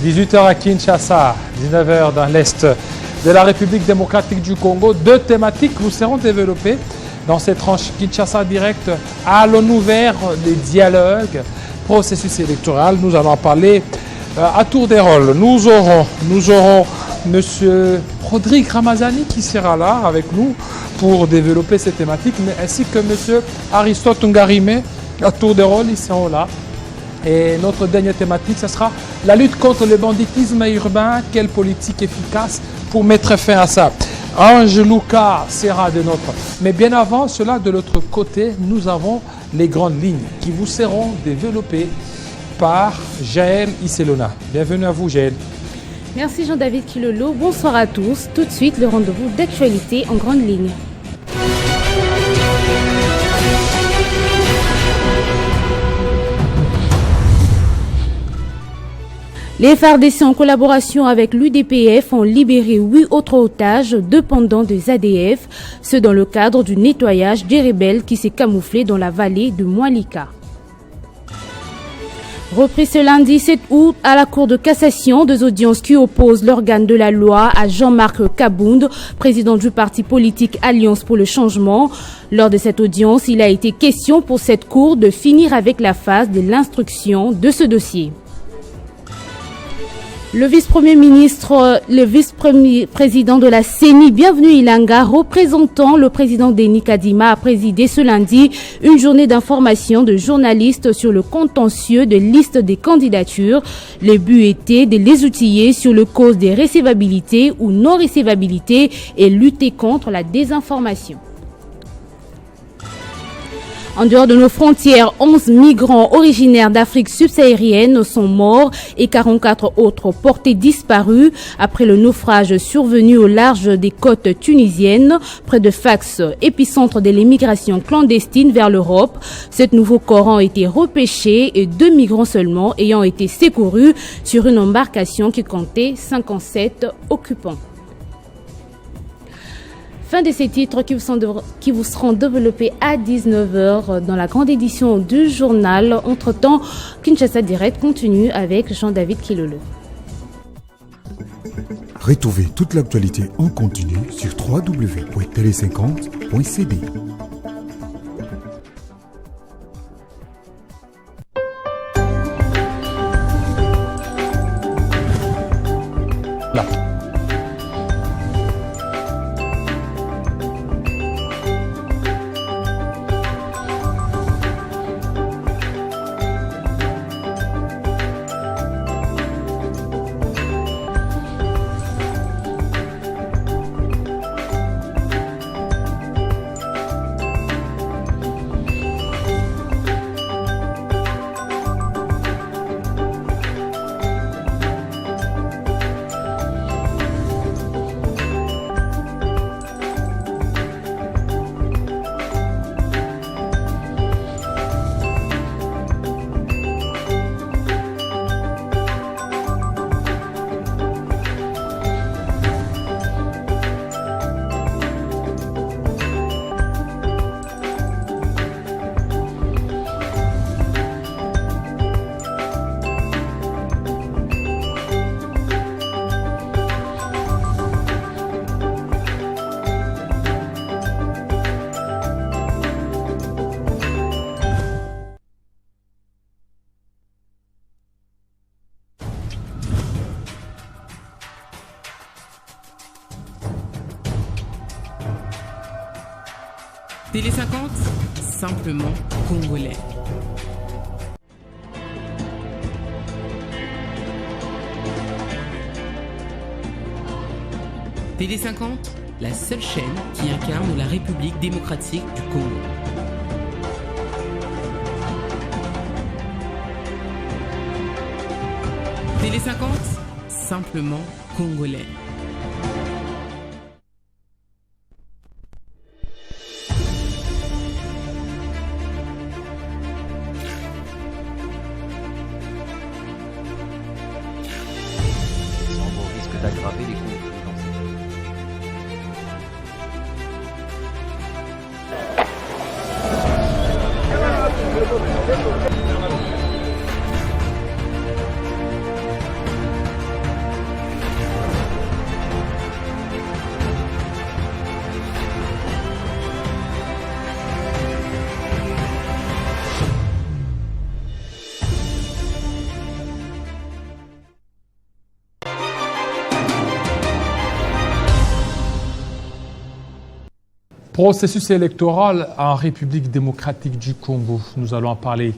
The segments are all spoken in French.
18h à Kinshasa, 19h dans l'Est de la République démocratique du Congo. Deux thématiques vous seront développées dans cette tranche Kinshasa Direct. Allons-nous vers les dialogues, processus électoral? Nous allons en parler à tour des rôles. Nous aurons M. Rodrigue Ramazani qui sera là avec nous pour développer ces thématiques, mais ainsi que M. Aristote Ngarime, à tour des rôles, ils seront là. Et notre dernière thématique, ce sera la lutte contre le banditisme urbain. Quelle politique efficace pour mettre fin à ça? Ange Lucas sera de notre. Mais bien avant cela, de l'autre côté, nous avons les grandes lignes qui vous seront développées par Jaël Isselona. Bienvenue à vous, Jaël. Merci Jean-David Kilolo. Bonsoir à tous. Tout de suite, le rendez-vous d'actualité en grande ligne. Les FARDC, en collaboration avec l'UDPF, ont libéré 8 autres otages dépendants des ADF, ce dans le cadre du nettoyage des rebelles qui s'est camouflé dans la vallée de Moalika. Repris ce lundi 7 août à la Cour de cassation, deux audiences qui opposent l'organe de la loi à Jean-Marc Kabound, président du parti politique Alliance pour le changement. Lors de cette audience, il a été question pour cette Cour de finir avec la phase de l'instruction de ce dossier. Le vice-premier ministre, le vice-premier président de la CENI, Bienvenue Ilanga, représentant le président Denis Kadima, a présidé ce lundi une journée d'information de journalistes sur le contentieux de liste des candidatures. Le but était de les outiller sur le cause des recevabilités ou non-recevabilités et lutter contre la désinformation. En dehors de nos frontières, 11 migrants originaires d'Afrique subsaharienne sont morts et 44 autres portés disparus après le naufrage survenu au large des côtes tunisiennes, près de Fax, épicentre de l'immigration clandestine vers l'Europe. Sept nouveaux corps ont été repêchés et 2 migrants seulement ayant été secourus sur une embarcation qui comptait 57 occupants. Fin de ces titres qui vous seront développés à 19h dans la grande édition du journal. Entre-temps, Kinshasa Direct continue avec Jean-David Kilolo. Retrouvez toute l'actualité en continu sur www.tele50.cd. Là. Télé 50, simplement congolais. Télé 50, la seule chaîne qui incarne la République démocratique du Congo. Télé 50, simplement congolais. D'aggraver les conflits dans ces pays. Processus électoral en République démocratique du Congo. Nous allons en parler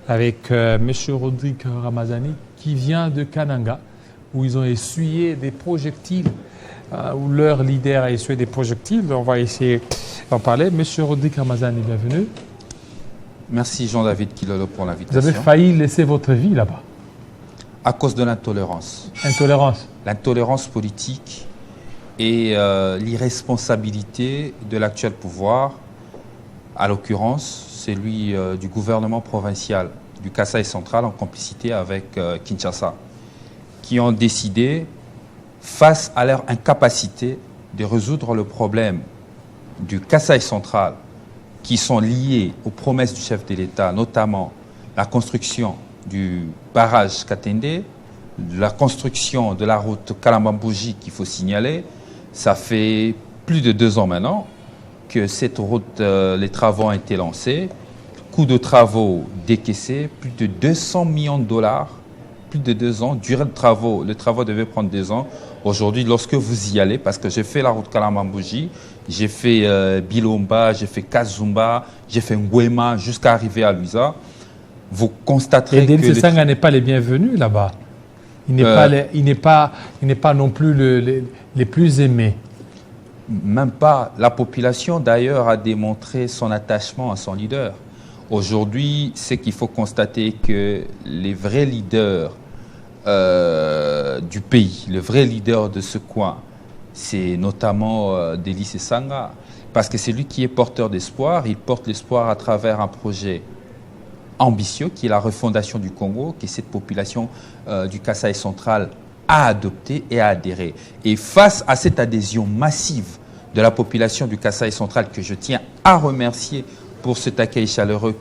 avec M. Rodrigue Ramazani qui vient de Kananga où ils ont essuyé des projectiles, où leur leader a essuyé des projectiles. On va essayer d'en parler. M. Rodrigue Ramazani, bienvenue. Merci Jean-David Kilolo pour l'invitation. Vous avez failli laisser votre vie là-bas. À cause de l'intolérance. Intolérance. L'intolérance politique et l'irresponsabilité de l'actuel pouvoir, à l'occurrence celui du gouvernement provincial du Kasaï central en complicité avec Kinshasa, qui ont décidé, face à leur incapacité de résoudre le problème du Kasaï central, qui sont liés aux promesses du chef de l'État, notamment la construction du barrage Katende, la construction de la route Kalambambouji qu'il faut signaler. Ça fait plus de 2 ans maintenant que cette route, les travaux ont été lancés. Coût de travaux décaissé, plus de 200 millions de dollars, plus de 2 ans. Durée de travaux, les travaux devaient prendre 2 ans. Aujourd'hui, lorsque vous y allez, parce que j'ai fait la route Kalambambouji, j'ai fait Bilomba, j'ai fait Kazumba, j'ai fait Ngwema jusqu'à arriver à Luisa, vous constaterez que... Et Sanga n'est pas les bienvenus là-bas. Il n'est pas non plus les plus aimés. Même pas. La population, d'ailleurs, a démontré son attachement à son leader. Aujourd'hui, c'est qu'il faut constater que les vrais leaders du pays, le vrai leader de ce coin, c'est notamment Délice Sanga, parce que c'est lui qui est porteur d'espoir. Il porte l'espoir à travers un projet ambitieux qui est la refondation du Congo, que cette population du Kasaï central a adopté et a adhéré. Et face à cette adhésion massive de la population du Kasaï central, que je tiens à remercier pour cet accueil chaleureux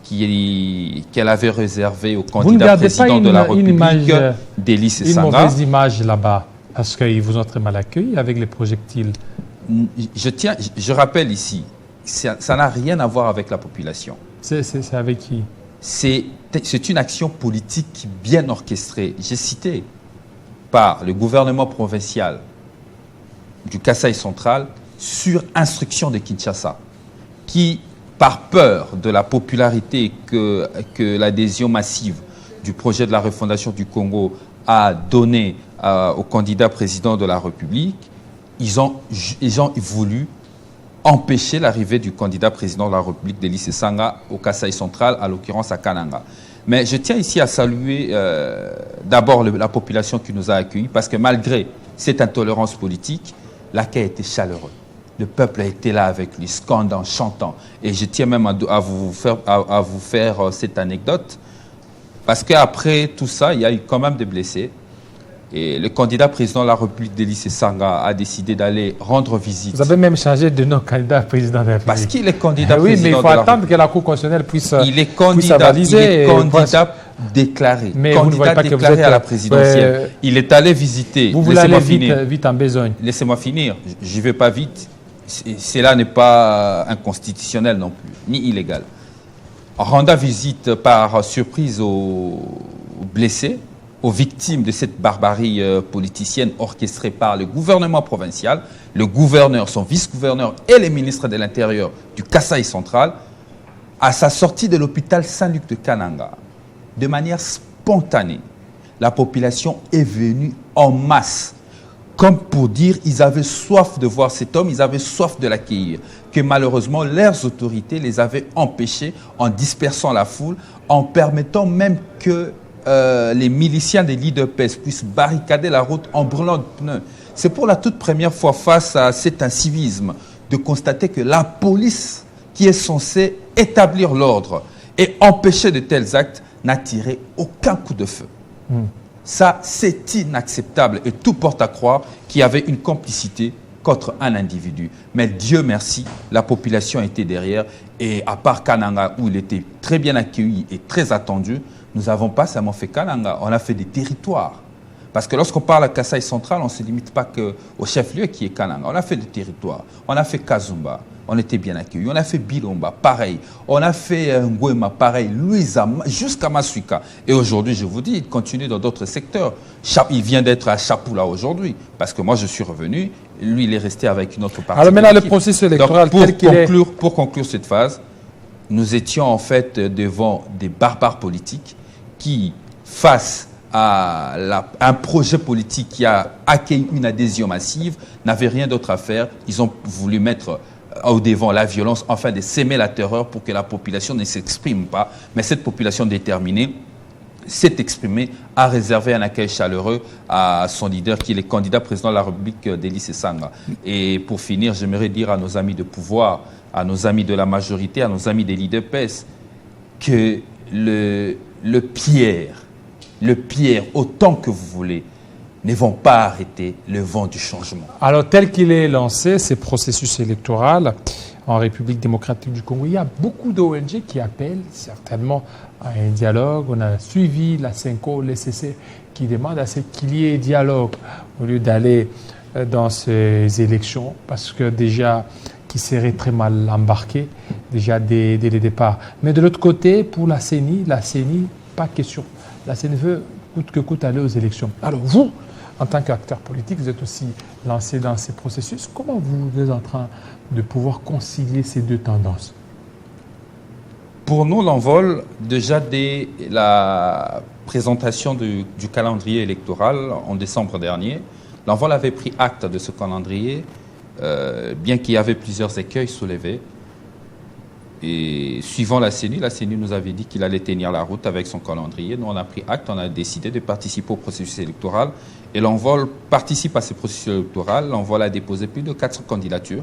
qu'elle avait réservé au candidat président de la République, Délice Sanga. Une mauvaise image là-bas, parce qu'ils vous ont très mal accueilli avec les projectiles. Je rappelle ici, ça n'a rien à voir avec la population. C'est avec qui? C'est une action politique bien orchestrée. J'ai cité par le gouvernement provincial du Kasaï central sur instruction de Kinshasa, qui, par peur de la popularité que l'adhésion massive du projet de la refondation du Congo a donné au candidat président de la République, ils ont voulu empêcher l'arrivée du candidat président de la République, Délice Sanga, au Kasaï central, à l'occurrence à Kananga. Mais je tiens ici à saluer d'abord la population qui nous a accueillis, parce que malgré cette intolérance politique, l'accueil était chaleureux. Le peuple a été là avec lui, scandant, chantant. Et je tiens même à vous faire cette anecdote, parce qu'après tout ça, il y a eu quand même des blessés. Et le candidat président de la République, Délice Sanga, a décidé d'aller rendre visite. Vous avez même changé de nom, candidat président de la République. Parce qu'il est candidat président oui, mais il faut attendre que la Cour constitutionnelle puisse avaliser. Il est candidat déclaré. Mais candidat vous ne voyez pas déclaré que vous êtes à la présidentielle. Il est allé visiter. Vous voulez aller vite en besogne. Laissez-moi finir. Je ne vais pas vite. Cela n'est pas inconstitutionnel non plus, ni illégal. En rendant visite par surprise aux blessés, aux victimes de cette barbarie politicienne orchestrée par le gouvernement provincial, le gouverneur, son vice-gouverneur et les ministres de l'Intérieur du Kasaï central, à sa sortie de l'hôpital Saint-Luc de Kananga, de manière spontanée, la population est venue en masse, comme pour dire qu'ils avaient soif de voir cet homme, ils avaient soif de l'accueillir, que malheureusement leurs autorités les avaient empêchés en dispersant la foule, en permettant même que les miliciens des l'IDPS puissent barricader la route en brûlant de pneus. C'est pour la toute première fois face à cet incivisme de constater que la police, qui est censée établir l'ordre et empêcher de tels actes, n'a tiré aucun coup de feu. Ça, c'est inacceptable et tout porte à croire qu'il y avait une complicité contre un individu. Mais Dieu merci, la population était derrière et à part Kananga où il était très bien accueilli et très attendu, nous n'avons pas seulement fait Kananga, on a fait des territoires. Parce que lorsqu'on parle à Kasaï central, on ne se limite pas qu'au chef-lieu qui est Kananga. On a fait des territoires, on a fait Kazumba, on était bien accueillis. On a fait Bilomba, pareil. On a fait Ngwema, pareil. Louisa, jusqu'à Masuika. Et aujourd'hui, je vous dis, il continue dans d'autres secteurs. Il vient d'être à Chapula aujourd'hui. Parce que moi, je suis revenu Lui, il est resté avec une autre partie. Alors maintenant, le politique. processus électoral Donc, tel qu'il est... pour conclure cette phase, nous étions en fait devant des barbares politiques qui, face à un projet politique qui a accueilli une adhésion massive, n'avaient rien d'autre à faire. Ils ont voulu mettre au devant la violence, enfin de s'aimer la terreur pour que la population ne s'exprime pas. Mais cette population déterminée s'est exprimée, a réservé un accueil chaleureux à son leader qui est le candidat président de la République, Delis Esanga. Et pour finir, j'aimerais dire à nos amis de pouvoir, à nos amis de la majorité, à nos amis des leaders PES, que le pierre, autant que vous voulez, ne vont pas arrêter le vent du changement. Alors, tel qu'il est lancé, ces processus électoraux en République démocratique du Congo, il y a beaucoup d'ONG qui appellent certainement à un dialogue. On a suivi la CENCO, l'ECC, qui demandent à ce qu'il y ait dialogue au lieu d'aller dans ces élections, parce que déjà, qui serait très mal embarqué, déjà dès le départ. Mais de l'autre côté, pour la CENI, pas question. La CENI veut coûte que coûte aller aux élections. Alors vous, en tant qu'acteur politique, vous êtes aussi lancé dans ces processus. Comment vous êtes en train de pouvoir concilier ces deux tendances? Pour nous, l'envol, déjà dès la présentation du calendrier électoral en décembre dernier, l'envol avait pris acte de ce calendrier, bien qu'il y avait plusieurs écueils soulevés. Et suivant la CENI nous avait dit qu'il allait tenir la route avec son calendrier. Nous, on a pris acte, on a décidé de participer au processus électoral. Et l'envol participe à ce processus électoral. L'envol a déposé plus de 400 candidatures.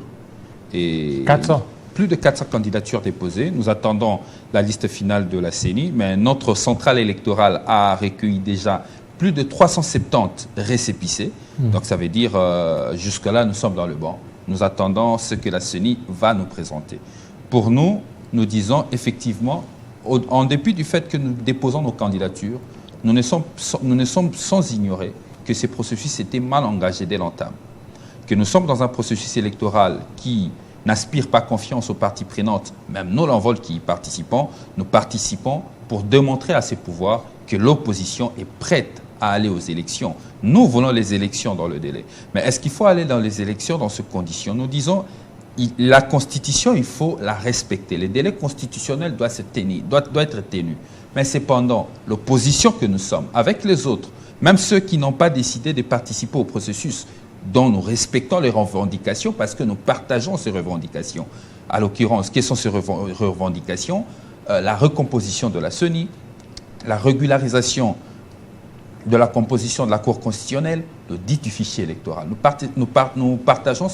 Et 400 Plus de 400 candidatures déposées. Nous attendons la liste finale de la CENI. Mais notre centrale électorale a recueilli déjà plus de 370 récépissés. Donc ça veut dire, jusque-là, nous sommes dans le banc. Nous attendons ce que la CENI va nous présenter. Pour nous, nous disons effectivement, en dépit du fait que nous déposons nos candidatures, nous ne sommes sans ignorer que ces processus étaient mal engagés dès l'entame. Que nous sommes dans un processus électoral qui n'aspire pas confiance aux parties prenantes, même nous, l'envol qui y participons, nous participons pour démontrer à ces pouvoirs que l'opposition est prête à aller aux élections. Nous voulons les élections dans le délai. Mais est-ce qu'il faut aller dans les élections dans ces conditions? Nous disons, la Constitution, il faut la respecter. Les délais constitutionnels doivent être tenus. Mais cependant, l'opposition que nous sommes, avec les autres, même ceux qui n'ont pas décidé de participer au processus, dont nous respectons les revendications parce que nous partageons ces revendications. À l'occurrence, quelles sont ces revendications? La recomposition de la CENI, la régularisation de la composition de la Cour constitutionnelle, le dit du fichier électoral. Nous partageons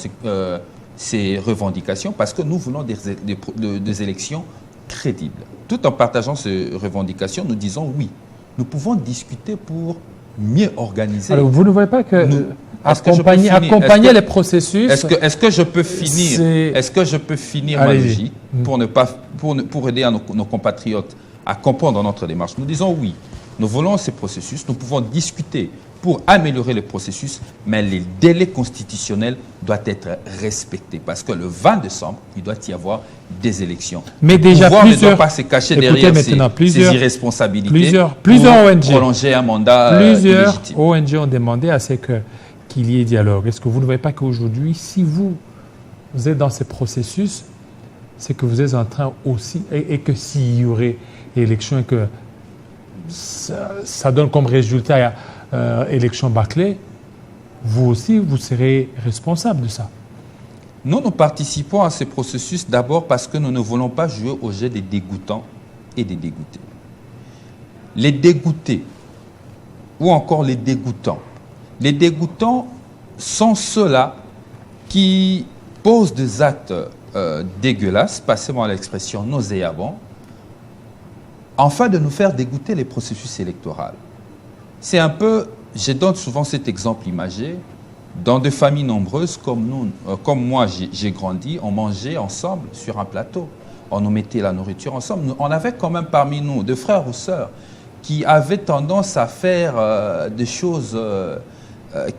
ces revendications parce que nous voulons des élections crédibles. Tout en partageant ces revendications, nous disons oui, nous pouvons discuter pour mieux organiser. Alors, vous ne voyez pas que accompagner les processus... Est-ce que je peux finir Est-ce que je peux finir ma logique pour aider nos compatriotes à comprendre notre démarche? Nous disons oui, nous voulons ces processus, nous pouvons discuter pour améliorer le processus, mais les délais constitutionnels doivent être respectés parce que le 20 décembre, il doit y avoir des élections. Mais déjà le pouvoir ne doit pas se cacher derrière ces irresponsabilités plusieurs ONG, prolonger un mandat plusieurs illégitime. ONG ont demandé à ce qu'il y ait dialogue. Est-ce que vous ne voyez pas qu'aujourd'hui, si vous êtes dans ce processus, c'est que vous êtes en train aussi, et que s'il y aurait élection et que ça donne comme résultat élection bâclée, vous aussi, vous serez responsable de ça. Nous participons à ce processus d'abord parce que nous ne voulons pas jouer au jeu des dégoûtants et des dégoûtés. Les dégoûtés ou encore les dégoûtants. Les dégoûtants sont ceux-là qui posent des actes dégueulasses, passez-moi l'expression nauséabond, afin de nous faire dégoûter les processus électoraux. C'est un peu, je donne souvent cet exemple imagé, dans des familles nombreuses comme moi j'ai grandi, on mangeait ensemble sur un plateau, on nous mettait la nourriture ensemble. On avait quand même parmi nous des frères ou sœurs qui avaient tendance à faire des choses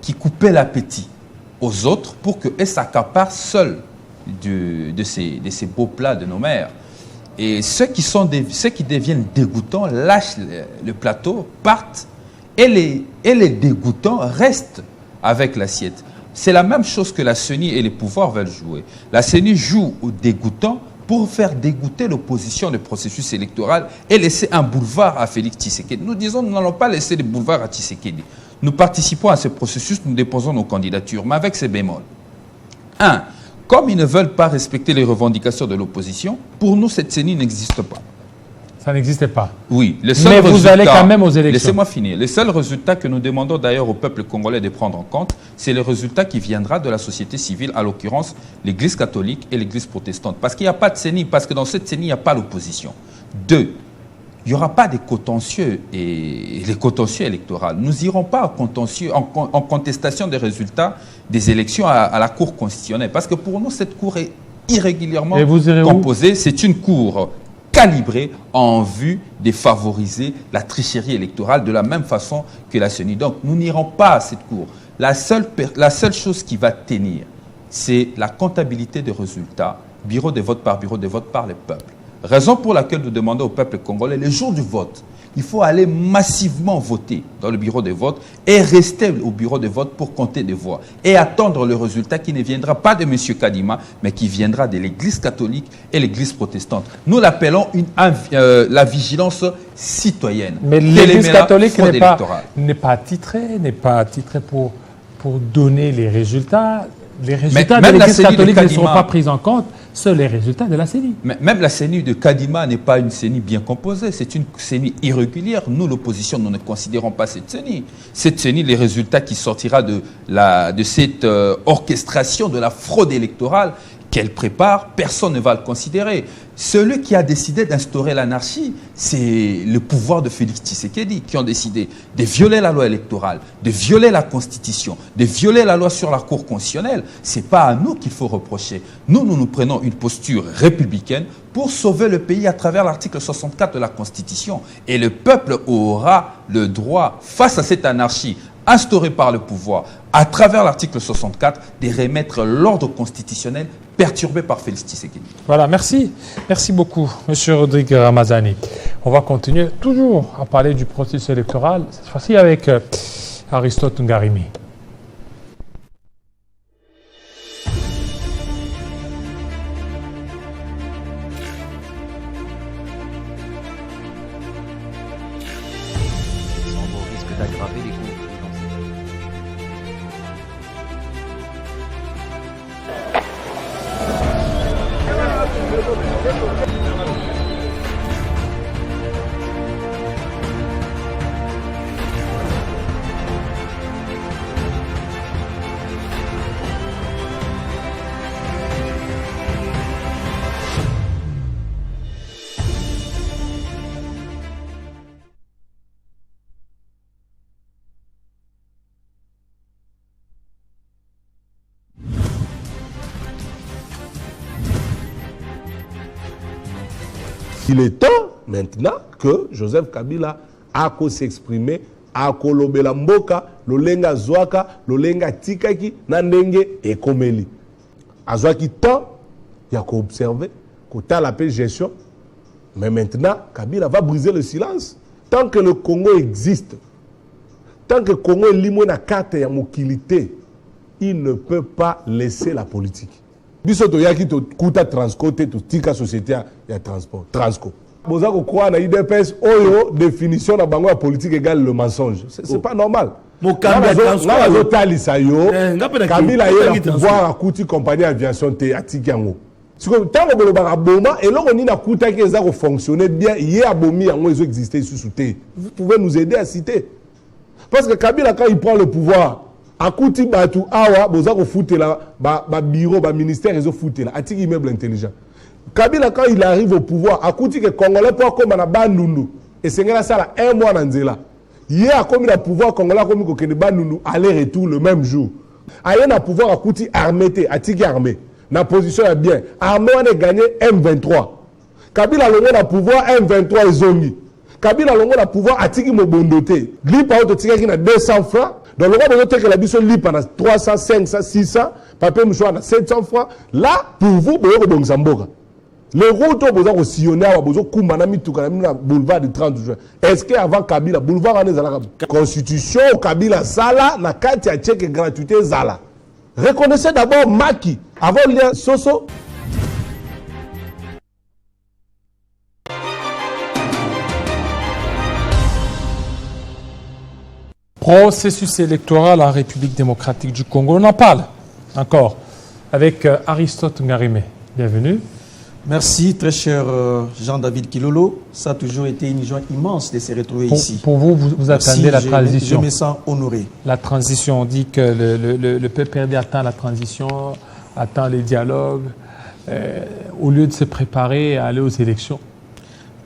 qui coupaient l'appétit aux autres pour qu'eux s'accaparent seuls de ces beaux plats de nos mères. Et ceux qui deviennent dégoûtants lâchent le plateau, partent, et les dégoûtants restent avec l'assiette. C'est la même chose que la CENI et les pouvoirs veulent jouer. La CENI joue au dégoûtant pour faire dégoûter l'opposition du processus électoral et laisser un boulevard à Félix Tshisekedi. Nous disons, nous n'allons pas laisser des boulevards à Tshisekedi. Nous participons à ce processus, nous déposons nos candidatures, mais avec ces bémols. 1. Comme ils ne veulent pas respecter les revendications de l'opposition, pour nous, cette CENI n'existe pas. Ça n'existait pas. Oui. Le seul Mais vous résultat, allez quand même aux élections. Laissez-moi finir. Le seul résultat que nous demandons d'ailleurs au peuple congolais de prendre en compte, c'est le résultat qui viendra de la société civile, à l'occurrence l'Église catholique et l'Église protestante. Parce qu'il n'y a pas de CENI, parce que dans cette CENI, il n'y a pas l'opposition. 2. Il n'y aura pas de contentieux et les contentieux électoraux. Nous n'irons pas en contestation des résultats des élections à la Cour constitutionnelle. Parce que pour nous, cette Cour est irrégulièrement composée. C'est une Cour calibrée en vue de favoriser la tricherie électorale de la même façon que la CENI. Donc, nous n'irons pas à cette Cour. La seule chose qui va tenir, c'est la comptabilité des résultats, bureau de vote par le peuple. Raison pour laquelle nous demandons au peuple congolais, le jour du vote, il faut aller massivement voter dans le bureau de vote et rester au bureau de vote pour compter des voix et attendre le résultat qui ne viendra pas de M. Kadima, mais qui viendra de l'Église catholique et l'Église protestante. Nous l'appelons la vigilance citoyenne. Mais l'Église catholique n'est pas attitrée pour donner les résultats. Les résultats de l'Église catholique ne seront pas pris en compte, seuls les résultats de la CENI. Même la CENI de Kadima n'est pas une CENI bien composée, c'est une CENI irrégulière. Nous, l'opposition, nous ne considérons pas cette CENI. Cette CENI, les résultats qui sortira de cette orchestration de la fraude électorale qu'elle prépare, personne ne va le considérer. Celui qui a décidé d'instaurer l'anarchie, c'est le pouvoir de Félix Tshisekedi, qui ont décidé de violer la loi électorale, de violer la Constitution, de violer la loi sur la Cour constitutionnelle. Ce n'est pas à nous qu'il faut reprocher. Nous prenons une posture républicaine pour sauver le pays à travers l'article 64 de la Constitution. Et le peuple aura le droit, face à cette anarchie instaurée par le pouvoir, à travers l'article 64, de remettre l'ordre constitutionnel perturbé par Félix Tshisekedi. Voilà, merci. Merci beaucoup, M. Rodrigue Ramazani. On va continuer toujours à parler du processus électoral, cette fois-ci avec Aristote Ngarimi. Risque d'aggraver les conflits dans ces pays. Il est temps maintenant que Joseph Kabila a s'exprimer, a kolobela mboka, lolenga zwaka, lolenga tikaki, nandenge et komeli. Azwaki temps, il y a qu'à observer, qu'à la gestion. Mais maintenant, Kabila va briser le silence. Tant que le Congo existe, tant que le Congo est limé na carte ya mokilité, il ne peut pas laisser la politique. Biso to yaki to kuta Transco te to tika société ya transport Transco. Boza ko croire na IDPS oyo définition na bango ya politique égale le mensonge. C'est pas normal. Kabila yo pouvoir akuti compagnie aviation te atiki yango. Siko tango bolobaka boma eloko ni na kuta ki eza ko fonctionner bien yé abomi yango ezo exister sous te. Vous pouvez nous aider à citer. Parce que Kabila quand il prend le pouvoir Akuti batu awa boza ko foutela ba bureau ba ministère ils ont foutela atiki immeuble intelligent. Kabila quand il arrive au pouvoir akuti que congolais pour comme na bandundu et sengela sala un mois na nzela. Yé a comme le pouvoir congolais comme ko kende bandundu aller retour le même jour. Aye na pouvoir akuti armé atiki armé. Na position ya bien. Armé on a gagné M23. Kabila longo na pouvoir M23 ezongi. Kabila longo na pouvoir atiki mobondote. Lipa auto tika ki na 200 francs. Donc, le roi de la biso lit pendant 300, 500, 600, papier mouchoir à 700 francs. Là, pour vous, vous avez bon zamboka. Le route, vous avez sillonné, vous avez kumbanami tout le boulevard du 30 juin. Est-ce qu'avant Kabila, boulevard en Constitution, Kabila Zala, na carte à tchèque gratuité Zala. Reconnaissez d'abord Maki, avant le Soso. Processus électoral en République démocratique du Congo. On en parle encore avec Aristote Ngarimé. Bienvenue. Merci, très cher Jean-David Kilolo. Ça a toujours été une joie immense de se retrouver ici. Pour vous, vous attendez la transition. Je me sens honoré. La transition, on dit que le PPRD attend la transition, attend les dialogues, au lieu de se préparer à aller aux élections.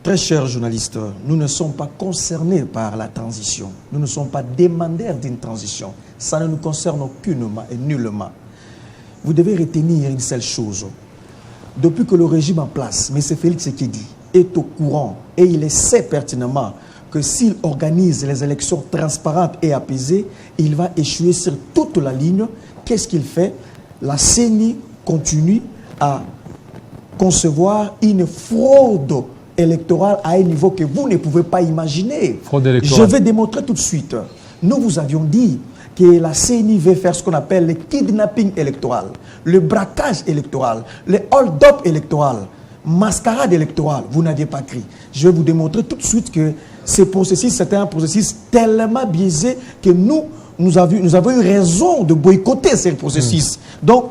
Très chers journalistes, nous ne sommes pas concernés par la transition. Nous ne sommes pas demandeurs d'une transition. Ça ne nous concerne aucunement et nullement. Vous devez retenir une seule chose. Depuis que le régime en place, M. Félix Tshisekedi est au courant et il sait pertinemment que s'il organise les élections transparentes et apaisées, il va échouer sur toute la ligne. Qu'est-ce qu'il fait? La CENI continue à concevoir une fraude électorale à un niveau que vous ne pouvez pas imaginer. Fraude électorale. Je vais démontrer tout de suite. Nous vous avions dit que la CENI veut faire ce qu'on appelle le kidnapping électoral, le braquage électoral, le hold-up électoral, mascarade électorale. Vous n'aviez pas cru. Je vais vous démontrer tout de suite que ce processus, c'était un processus tellement biaisé que nous avons eu raison de boycotter ce processus. Donc,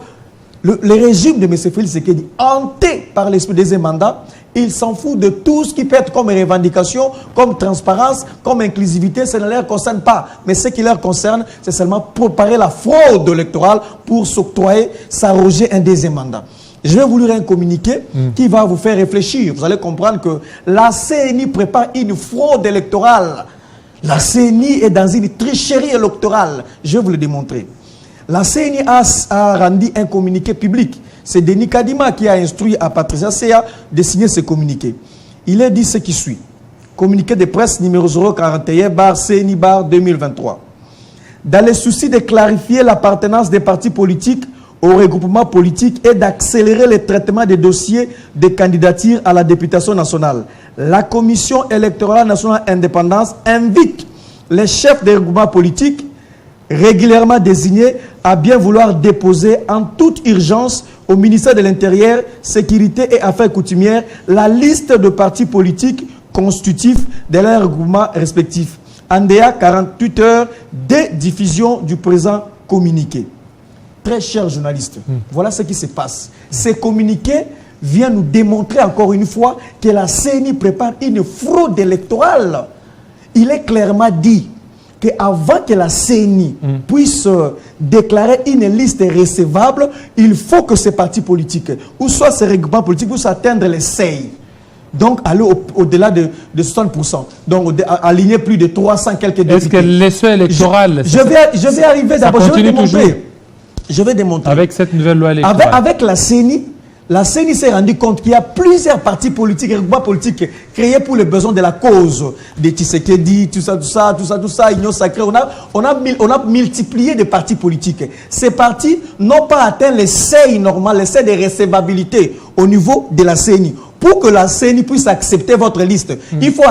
le régime de M. Félix Tshisekedi, hanté par l'esprit des mandats, il s'en fout de tout ce qui peut être comme revendication, comme transparence, comme inclusivité. Ça ne leur concerne pas. Mais ce qui leur concerne, c'est seulement préparer la fraude électorale pour s'octroyer, s'arroger un deuxième mandat. Je vais vous lire un communiqué qui va vous faire réfléchir. Vous allez comprendre que la CENI prépare une fraude électorale. La CENI est dans une tricherie électorale. Je vais vous le démontrer. La CENI a rendu un communiqué public. C'est Denis Kadima qui a instruit à Patricia Seya de signer ce communiqué. Il a dit ce qui suit. Communiqué de presse numéro 041/CENI/2023. Dans le souci de clarifier l'appartenance des partis politiques au regroupement politique et d'accélérer le traitement des dossiers de candidature à la députation nationale, la Commission électorale nationale indépendante invite les chefs des regroupements politiques régulièrement désignés à bien vouloir déposer en toute urgence au ministère de l'Intérieur, Sécurité et Affaires coutumières la liste de partis politiques constitutifs de leurs regroupements respectifs. Andea, 48 heures de diffusion du présent communiqué. Très chers journalistes, voilà ce qui se passe. Ce communiqué vient nous démontrer encore une fois que la CENI prépare une fraude électorale. Il est clairement dit qu'avant que la CENI puisse déclarer une liste recevable, il faut que ces partis politiques, ou soit ces regroupements politiques, puissent atteindre les seuils. Donc, aller au-delà de 60%. Donc, aligner plus de 300 quelques députés. Est-ce que les seuils électoraux... Je vais arriver d'abord. Je vais démontrer. Avec cette nouvelle loi électorale. Avec la CENI s'est rendu compte qu'il y a plusieurs partis politiques et regroupements politiques créés pour les besoins de la cause de Tshisekedi, tout ça, Union Sacrée. On a multiplié des partis politiques. Ces partis n'ont pas atteint les seuils normaux, les seuils de recevabilité au niveau de la CENI. Pour que la CENI puisse accepter votre liste, il faut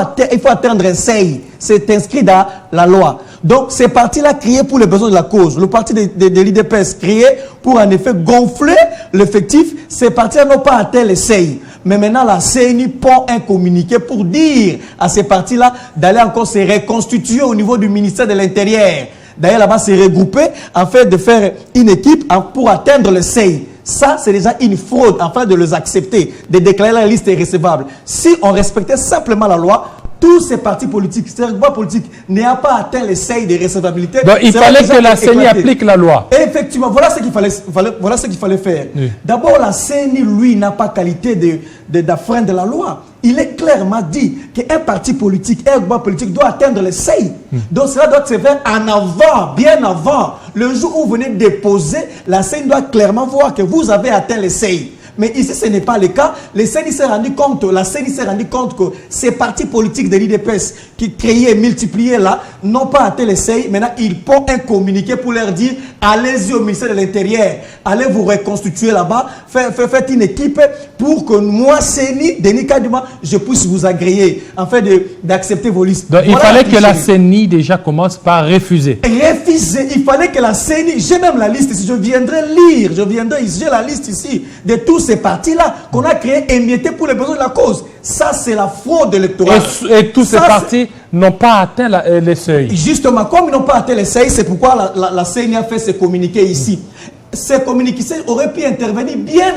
atteindre un seuil. C'est inscrit dans la loi. Donc, ces partis-là créés pour les besoins de la cause. Le parti de l'IDPS créé pour en effet gonfler l'effectif. Ces partis-là n'ont pas atteint les seuils. Mais maintenant, la CENI prend un communiqué pour dire à ces partis-là d'aller encore se reconstituer au niveau du ministère de l'Intérieur. D'ailleurs, là-bas, se regrouper afin de faire une équipe pour atteindre le seuil. Ça, c'est déjà une fraude afin de les accepter, de déclarer la liste recevable. Si on respectait simplement la loi, tous ces partis politiques, ces regroupements politiques n'ayant pas atteint les seuils de recevabilité. Donc il fallait que la CENI applique la loi. Et effectivement, voilà ce qu'il fallait faire. Oui. D'abord, la CENI, lui, n'a pas qualité d'afreindre la loi. Il est clairement dit qu'un parti politique, un regroupement politique doit atteindre les seuils. Donc cela doit se faire en avant, bien avant. Le jour où vous venez déposer, la CENI doit clairement voir que vous avez atteint les seuils. Mais ici, ce n'est pas le cas. La CENI s'est rendu compte que ces partis politiques de l'IDPS qui créaient, multipliaient là, n'ont pas atteint les seuils. Maintenant, ils font un communiqué pour leur dire, allez-y au ministère de l'Intérieur, allez vous reconstituer là-bas, faites une équipe pour que moi, CENI, Denis Kadima, je puisse vous agréer, afin d'accepter vos listes. Donc, il fallait que la CENI déjà commence par refuser. Refuser, il fallait que la CENI, j'ai même la liste ici, je viendrai lire, j'ai la liste ici de tous ces partis-là qu'on a créés, émiettés pour les besoins de la cause. Ça, c'est la fraude électorale. Et tous ces partis n'ont pas atteint les seuils. Justement, comme ils n'ont pas atteint les seuils, c'est pourquoi la CENI a fait ce communiqué ici. Ces communiqués auraient pu intervenir bien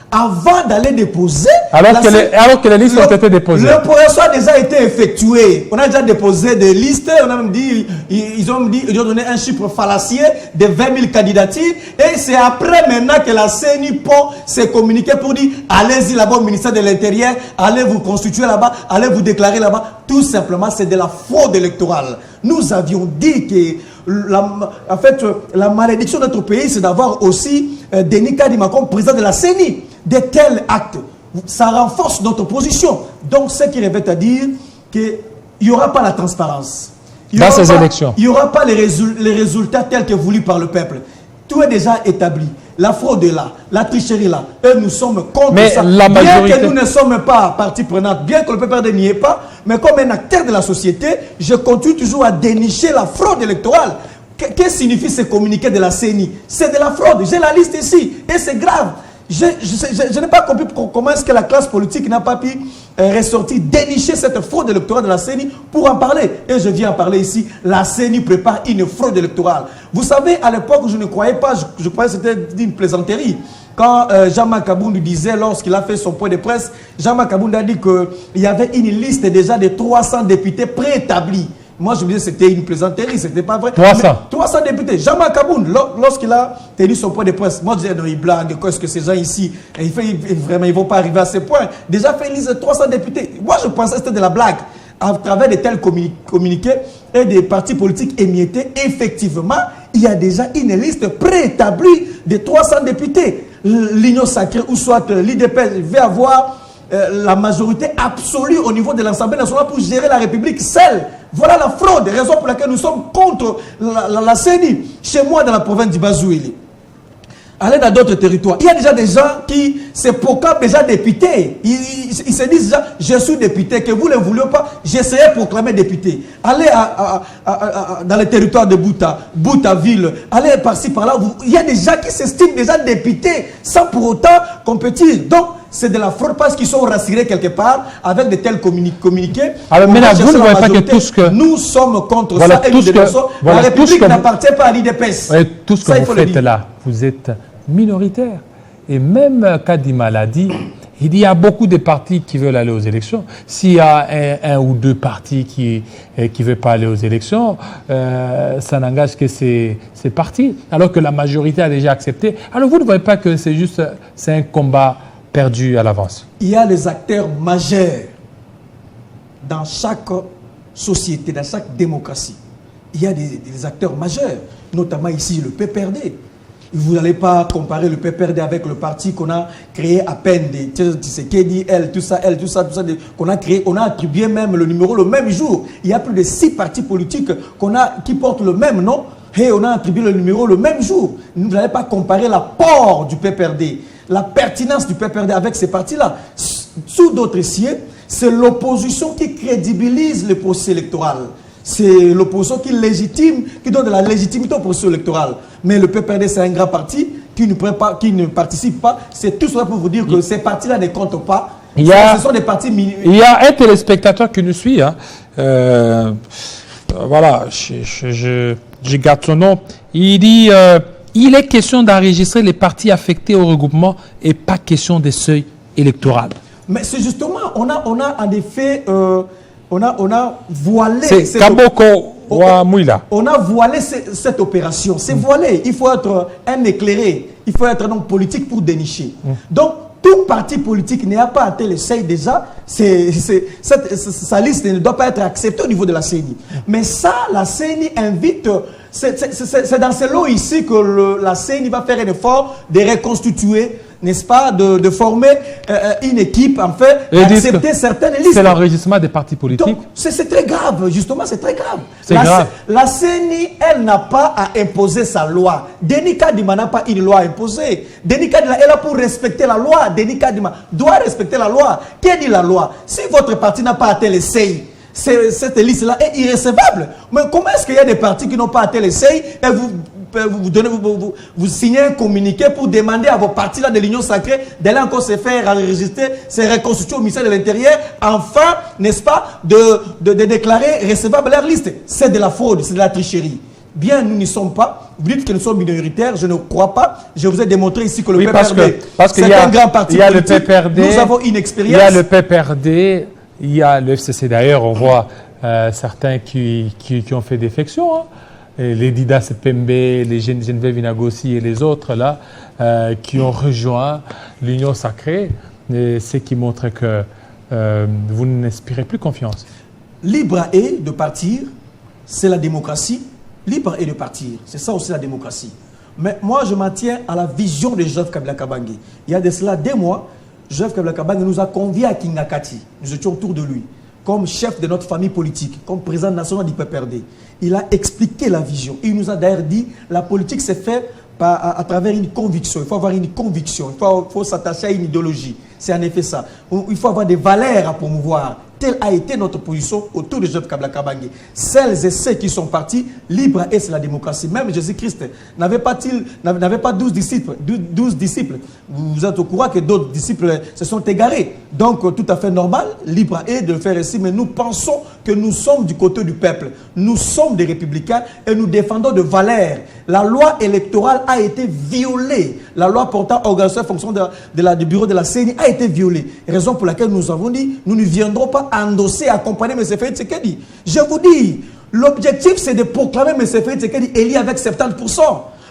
avant d'aller déposer. Alors que les listes ont été déposées. Le processus a déjà été effectué. On a déjà déposé des listes. On a même dit, ils ont donné un chiffre fallacieux de 20 000 candidatures. Et c'est après maintenant que la CENI s'est communiqué pour dire, allez-y là-bas au ministère de l'Intérieur, allez vous constituer là-bas, allez vous déclarer là-bas. Tout simplement, c'est de la fraude électorale. Nous avions dit que la malédiction de notre pays, c'est d'avoir aussi Denis Kadima comme président de la CENI. De tels actes, ça renforce notre position. Donc, ce qui revient à dire qu'il n'y aura pas la transparence. Dans ces élections. Il n'y aura pas les résultats tels que voulus par le peuple. Tout est déjà établi. La fraude est là, la tricherie est là. Et nous sommes contre ça. Bien que nous ne sommes pas partie prenante, bien que le PPRD n'y est pas, mais comme un acteur de la société, je continue toujours à dénicher la fraude électorale. Qu'est-ce que signifie ce communiqué de la CENI? C'est de la fraude. J'ai la liste ici. Et c'est grave. Je n'ai pas compris comment est-ce que la classe politique n'a pas pu ressortir, dénicher cette fraude électorale de la CENI pour en parler. Et je viens en parler ici. La CENI prépare une fraude électorale. Vous savez, à l'époque, je ne croyais pas, je croyais que c'était une plaisanterie. Quand Jean-Marc Kabound disait, lorsqu'il a fait son point de presse, Jean-Marc Kabound a dit qu'il y avait une liste déjà de 300 députés préétablis. Moi, je me disais que c'était une plaisanterie, c'était pas vrai. 300 députés. Jean-Marc Kabound, lorsqu'il a tenu son point de presse, moi, je disais, non, il blague, qu'est-ce que ces gens ici, vraiment, ils ne vont pas arriver à ce point. Déjà fait une liste de 300 députés. Moi, je pensais que c'était de la blague. À travers de tels communiqués et des partis politiques émiettés, effectivement, il y a déjà une liste préétablie de 300 députés. L'Union sacrée, ou soit l'IDPS, va avoir la majorité absolue au niveau de l'Assemblée nationale pour gérer la République seule. Voilà la fraude, raison pour laquelle nous sommes contre la CENI. Chez moi, dans la province du Bazouili, allez dans d'autres territoires, il y a déjà des gens qui se proclament déjà députés. Ils se disent déjà, je suis député, que vous ne le voulez pas, j'essaierai de proclamer député. Allez dans les territoires de Boutaville, allez par-ci, par-là. Il y a des gens qui s'estiment déjà députés sans pour autant compétir. Donc, c'est de la fraude parce qu'ils sont rassurés quelque part avec de tels communiqués. Alors maintenant, vous ne voyez pas que tout ce que... Nous sommes contre ça et nous dénonçons. La République n'appartient pas à l'IDPS. Tout ce que vous faites là, vous êtes minoritaire. Et même Kadima l'a dit, il y a beaucoup de partis qui veulent aller aux élections. S'il y a un ou deux partis qui ne veulent pas aller aux élections, ça n'engage que ces partis, alors que la majorité a déjà accepté. Alors vous ne voyez pas que c'est un combat perdu à l'avance? Il y a les acteurs majeurs dans chaque société, dans chaque démocratie. Il y a des acteurs majeurs, notamment ici le PPRD. Vous n'allez pas comparer le PPRD avec le parti qu'on a créé à peine, tout ça, qu'on a créé, on a attribué même le numéro le même jour. Il y a plus de 6 partis politiques qui portent le même nom et on a attribué le numéro le même jour. Vous n'allez pas comparer l'apport du PPRD, la pertinence du PPRD avec ces partis-là. Sous d'autres cieux, c'est l'opposition qui crédibilise le processus électoral. C'est l'opposition qui légitime, qui donne de la légitimité au processus électoral. Mais le PPRD, c'est un grand parti qui ne participe pas. C'est tout cela pour vous dire que ces partis-là ne comptent pas. Ce sont des partis mineurs. Il y a un téléspectateur qui nous suit. Hein. Voilà, je garde son nom. Il dit il est question d'enregistrer les partis affectés au regroupement et pas question des seuils électoraux. Mais c'est justement, on a en effet... On a voilé... C'est Kaboko Ouamouila. On a voilé cette opération. C'est voilé. Il faut être un éclairé. Il faut être un homme politique pour dénicher. Donc, tout parti politique n'a pas atteint le seuil déjà. Sa liste ne doit pas être acceptée au niveau de la CENI. Mais ça, la CENI invite... C'est dans ce lot ici que la CENI va faire un effort de reconstituer n'est-ce pas, de former une équipe, en fait, d'accepter certaines listes. C'est l'enregistrement des partis politiques. Donc, c'est très grave, justement, c'est très grave. C'est grave. La CENI, elle n'a pas à imposer sa loi. Denis Kadima n'a pas une loi à imposer. Denis Kadima est là pour respecter la loi. Denis Kadima doit respecter la loi. Qu'est dit la loi? Si votre parti n'a pas atteint les seuils, cette liste-là est irrécevable. Mais comment est-ce qu'il y a des partis qui n'ont pas atteint les seuils et vous signez un communiqué pour demander à vos partis là de l'Union sacrée d'aller encore se faire enregistrer, se reconstituer au ministère de l'Intérieur, enfin, n'est-ce pas, de déclarer recevable leur liste? C'est de la fraude, c'est de la tricherie. Bien, nous n'y sommes pas. Vous dites que nous sommes minoritaires, je ne crois pas. Je vous ai démontré ici que le PPRD, c'est un grand parti politique. Nous avons une expérience. Il y a le PPRD, il y a le FCC. D'ailleurs, on voit certains qui ont fait défection. Hein. Les Didas Pembe, les Geneviève Inagossi et les autres là, qui ont rejoint l'Union sacrée, ce qui montre que vous n'inspirez plus confiance. Libre est de partir, c'est la démocratie. Libre est de partir, c'est ça aussi la démocratie. Mais moi, je m'en tiens à la vision de Joseph Kabila Kabange. Il y a de cela 2 mois, Joseph Kabila Kabange nous a conviés à Kingakati. Nous étions autour de lui, comme chef de notre famille politique, comme président national du PPRD. Il a expliqué la vision. Il nous a d'ailleurs dit la politique s'est faite à travers une conviction. Il faut avoir une conviction. Il faut s'attacher à une idéologie. C'est en effet ça. Il faut avoir des valeurs à promouvoir. Telle a été notre position autour de Joseph Kabila Kabange. Celles et ceux qui sont partis, libre et c'est la démocratie. Même Jésus-Christ n'avait pas 12 disciples. 12 disciples. Vous êtes au courant que d'autres disciples se sont égarés. Donc, tout à fait normal, libre est de le faire ici. Mais nous pensons que nous sommes du côté du peuple. Nous sommes des républicains et nous défendons de valeurs. La loi électorale a été violée. La loi portant organisation et fonction du bureau de la CENI a été violée. Raison pour laquelle nous avons dit, nous ne viendrons pas endosser, accompagner M. Félix Tshisekedi. Je vous dis, l'objectif c'est de proclamer M. Félix Tshisekedi élu avec 70%.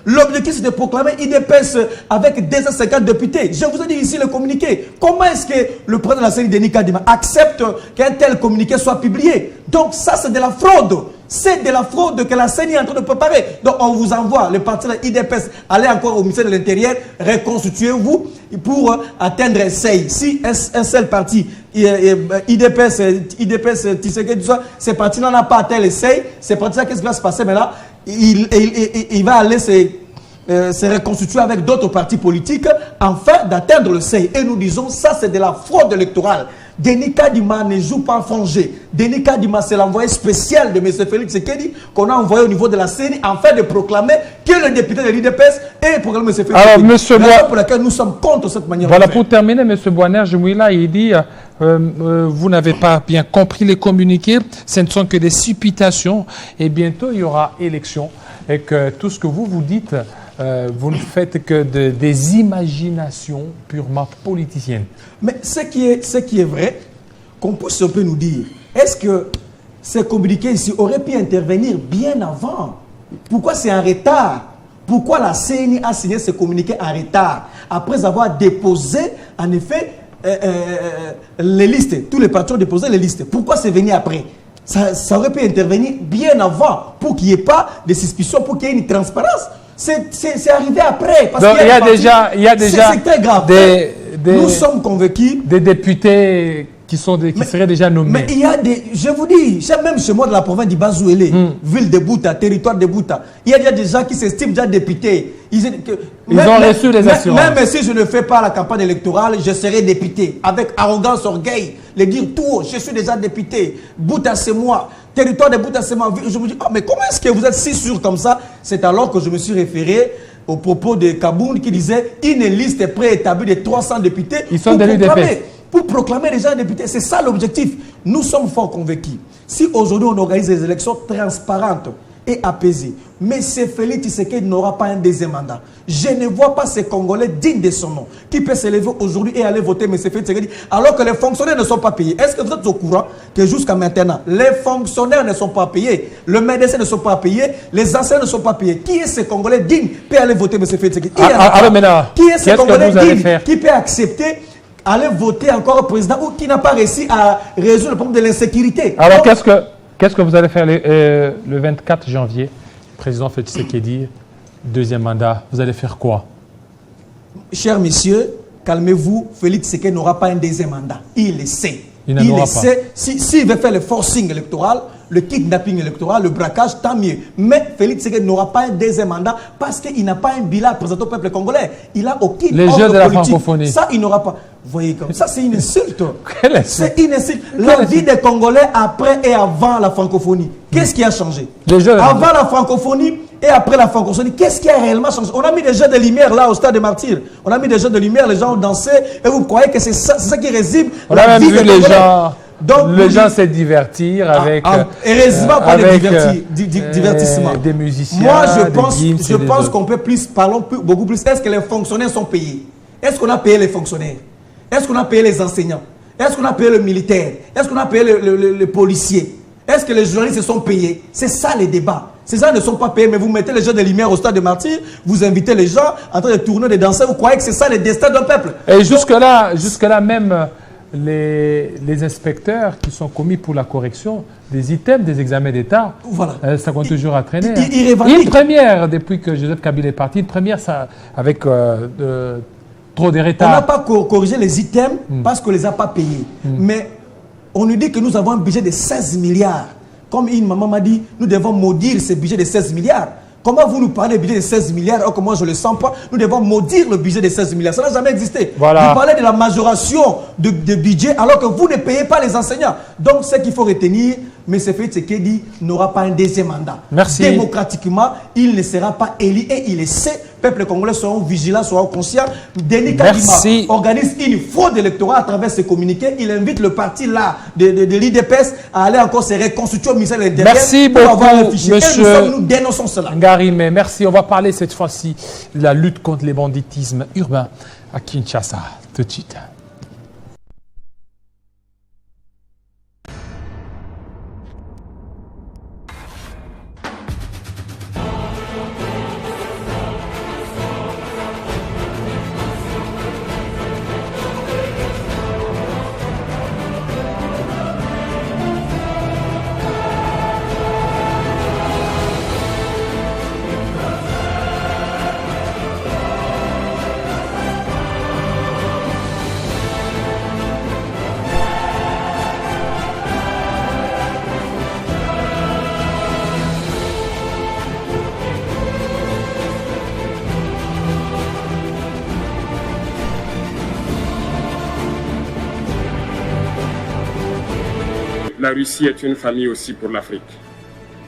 L'objectif c'est de proclamer IDPS avec 250 députés. Je vous ai dit ici le communiqué. Comment est-ce que le président de la CENI, Denis Kadima, accepte qu'un tel communiqué soit publié? Donc ça c'est de la fraude. C'est de la fraude que la CENI est en train de préparer. Donc on vous envoie, le parti de l'IDPS, allez encore au ministère de l'Intérieur, reconstituez-vous pour atteindre un seuil. Si un seul parti, IDPS, Tshisekedi, tout ça, ces partis-là n'ont pas atteint le seuil, ces partis-là, qu'est-ce qui va se passer maintenant? Il va aller se reconstituer avec d'autres partis politiques afin d'atteindre le seuil. Et nous disons, ça c'est de la fraude électorale. Denis Kadima ne joue pas en frangé. Denis Kadima, c'est l'envoyé spécial de M. Félix Tshisekedi qu'on a envoyé au niveau de la CENI afin de proclamer que le député de l'IDPS est proclamé M. Félix Tshisekedi. Alors, monsieur pour laquelle nous sommes contre cette manière voilà, de faire. pour terminer, M. Boisner Jemouila, il dit vous n'avez pas bien compris les communiqués, ce ne sont que des supputations et bientôt il y aura élection et que tout ce que vous dites, vous ne faites que des imaginations purement politiciennes. Mais ce qui est vrai, qu'on puisse un peu nous dire, est-ce que ces communiqués ici auraient pu intervenir bien avant? Pourquoi c'est en retard? Pourquoi la CENI a signé ce communiqué en retard? Après avoir déposé, en effet, les listes. Tous les partis ont déposé les listes. Pourquoi c'est venu après? Ça aurait pu intervenir bien avant pour qu'il n'y ait pas de suspicion, pour qu'il y ait une transparence. C'est arrivé après. Parce donc, il y a déjà c'est très grave. Nous sommes convaincus. Des députés qui seraient déjà nommés. Mais il y a des... Je vous dis, même chez moi de la province du Bazouélé, ville de Bouta, territoire de Bouta, il y a déjà des gens qui s'estiment déjà députés. Ils ont reçu les assurances. Même si je ne fais pas la campagne électorale, je serai député. Avec arrogance, orgueil. Les dire tout haut, je suis déjà député. Bouta, c'est moi. Territoire de Bouta, c'est moi. Je me dis, mais comment est-ce que vous êtes si sûr comme ça? C'est alors que je me suis référé au propos de Kaboun qui disait une liste préétablie de 300 députés. Ils sont des députés. Pour proclamer les gens députés. C'est ça l'objectif. Nous sommes fort convaincus. Si aujourd'hui on organise des élections transparentes et apaisées, M. Félix Tshisekedi n'aura pas un deuxième mandat. Je ne vois pas ces Congolais dignes de son nom qui peut se lever aujourd'hui et aller voter M. Félix Tshisekedi alors que les fonctionnaires ne sont pas payés. Est-ce que vous êtes au courant que jusqu'à maintenant, les fonctionnaires ne sont pas payés, le médecin ne sont pas payés, les enseignants ne sont pas payés? Qui est ce Congolais digne qui peut aller voter M. Félix Tshisekedi? Qui est ce Congolais digne qui peut accepter aller voter encore au président ou qui n'a pas réussi à résoudre le problème de l'insécurité? Alors, qu'est-ce que vous allez faire le 24 janvier? Président Félix Tshisekedi, deuxième mandat, vous allez faire quoi? Chers messieurs, calmez-vous, Félix Tshisekedi n'aura pas un deuxième mandat. Il le sait. Il le sait. S'il veut faire le forcing électoral, le kidnapping électoral, le braquage, tant mieux. Mais Félix Tshisekedi n'aura pas un deuxième mandat parce qu'il n'a pas un bilan à présenter au peuple congolais. Il a aucun les jeux de la francophonie. Ça, il n'aura pas. Vous voyez comme ça, c'est une insulte. C'est une insulte. La vie des Congolais après et avant la francophonie. Qu'est-ce qui a changé? Avant la francophonie et après la francophonie, qu'est-ce qui a réellement changé? On a mis des jeux de lumière là au stade des Martyrs. On a mis des jeux de lumière, les gens ont dansé. Et vous croyez que c'est ça qui résume la vie des Congolais? Donc, les gens se divertir avec, heureusement pas divertissement. Des musiciens. Moi, je pense qu'on peut parlons beaucoup plus. Est-ce que les fonctionnaires sont payés? Est-ce qu'on a payé les fonctionnaires? Est-ce qu'on a payé les enseignants? Est-ce qu'on a payé le militaire? Est-ce qu'on a payé les policiers? Est-ce que les journalistes se sont payés? C'est ça les débats. Ces gens ne sont pas payés, mais vous mettez les jeux de lumière au stade de Martyrs, vous invitez les gens en train de tourner, de danser, vous croyez que c'est ça le destin d'un peuple? Et jusque-là même, les inspecteurs qui sont commis pour la correction des items des examens d'État, voilà. Ça compte toujours à traîner. Une première, depuis que Joseph Kabila est parti, une première ça, avec trop de retard. On n'a pas corrigé les items parce qu'on ne les a pas payés. Mais on nous dit que nous avons un budget de 16 milliards. Comme une maman m'a dit, nous devons maudire ce budget de 16 milliards. Comment vous nous parlez du budget de 16 milliards alors que moi je ne le sens pas? Nous devons maudire le budget de 16 milliards. Ça n'a jamais existé. Voilà. Vous parlez de la majoration de budget alors que vous ne payez pas les enseignants. Donc ce qu'il faut retenir, M. Félix Tshisekedi n'aura pas un deuxième mandat. Merci. Démocratiquement, il ne sera pas élu et il le sait. Peuple congolais seront vigilants, seront conscients. Denis Kadima organise une fraude électorale à travers ses communiqués. Il invite le parti là de l'IDPS à aller encore se reconstituer au ministère de l'Intérieur. Merci beaucoup, monsieur. Nous dénonçons cela. Ngarimé, merci. On va parler cette fois-ci de la lutte contre les banditismes urbains à Kinshasa. Tout de suite. La Russie est une famille aussi pour l'Afrique.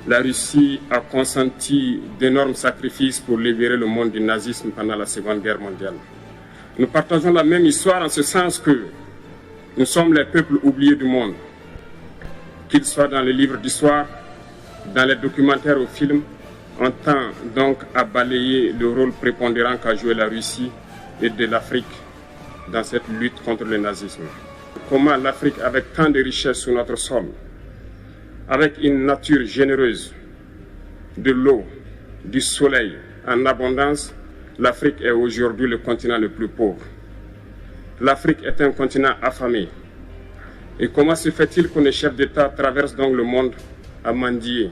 La Russie a consenti d'énormes sacrifices pour libérer le monde du nazisme pendant la Seconde Guerre mondiale. Nous partageons la même histoire en ce sens que nous sommes les peuples oubliés du monde. Qu'ils soient dans les livres d'histoire, dans les documentaires ou films, on tend donc à balayer le rôle prépondérant qu'a joué la Russie et de l'Afrique dans cette lutte contre le nazisme. Comment l'Afrique, avec tant de richesses sur notre sol, avec une nature généreuse, de l'eau, du soleil en abondance, l'Afrique est aujourd'hui le continent le plus pauvre. L'Afrique est un continent affamé. Et comment se fait-il que les chefs d'État traversent donc le monde à mendier?